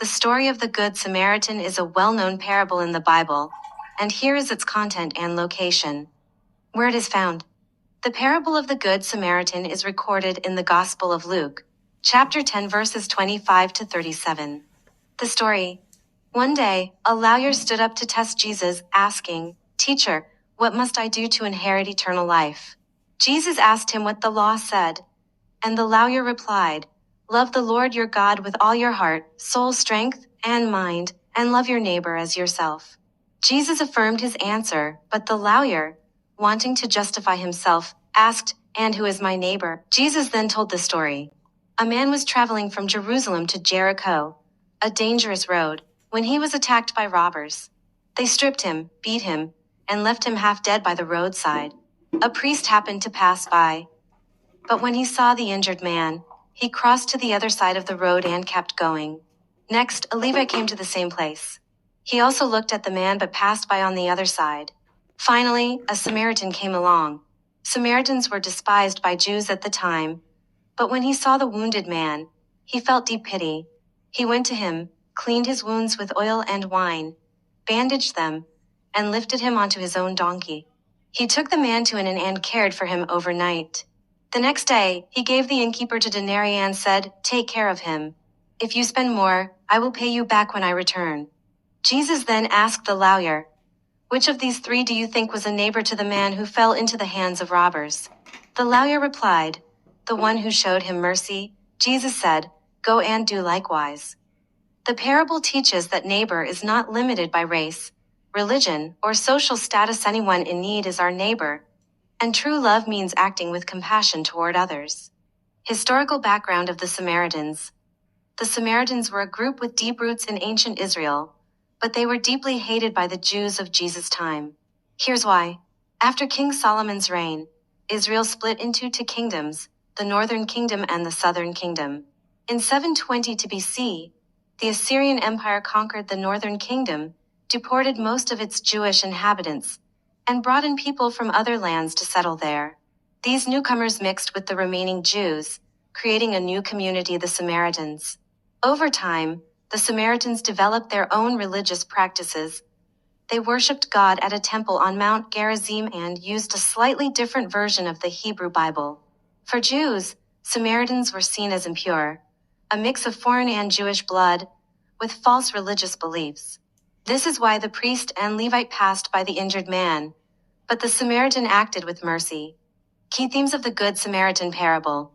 The story of the Good Samaritan is a well-known parable in the Bible, and here is its content and location. Where it is found. The parable of the Good Samaritan is recorded in the Gospel of Luke, chapter 10, verses 25 to 37. The story. One day, a lawyer stood up to test Jesus, asking, "Teacher, what must I do to inherit eternal life?" Jesus asked him what the law said, and the lawyer replied, "Love the Lord your God with all your heart, soul, strength, and mind, and love your neighbor as yourself." Jesus affirmed his answer, but the lawyer, wanting to justify himself, asked, "And who is my neighbor?" Jesus then told the story. A man was traveling from Jerusalem to Jericho, a dangerous road, when he was attacked by robbers. They stripped him, beat him, and left him half dead by the roadside. A priest happened to pass by, but when he saw the injured man, he crossed to the other side of the road and kept going. Next, a Levite came to the same place. He also looked at the man but passed by on the other side. Finally, a Samaritan came along. Samaritans were despised by Jews at the time, but when he saw the wounded man, he felt deep pity. He went to him, cleaned his wounds with oil and wine, bandaged them, and lifted him onto his own donkey. He took the man to an inn and cared for him overnight. The next day, he gave the innkeeper 2 denarii and said, "Take care of him. If you spend more, I will pay you back when I return." Jesus then asked the lawyer, "Which of these 3 do you think was a neighbor to the man who fell into the hands of robbers?" The lawyer replied, "The one who showed him mercy." Jesus said, "Go and do likewise." The parable teaches that neighbor is not limited by race, religion, or social status. Anyone in need is our neighbor, and true love means acting with compassion toward others. Historical background of the Samaritans. The Samaritans were a group with deep roots in ancient Israel, but they were deeply hated by the Jews of Jesus' time. Here's why. After King Solomon's reign, Israel split into 2 kingdoms, the northern kingdom and the southern kingdom. In 720 BC, the Assyrian Empire conquered the northern kingdom, deported most of its Jewish inhabitants, and brought in people from other lands to settle there. These newcomers mixed with the remaining Jews, creating a new community, the Samaritans. Over time, the Samaritans developed their own religious practices. They worshipped God at a temple on Mount Gerizim and used a slightly different version of the Hebrew Bible. For Jews, Samaritans were seen as impure, a mix of foreign and Jewish blood, with false religious beliefs. This is why the priest and Levite passed by the injured man, but the Samaritan acted with mercy. Key themes of the Good Samaritan parable.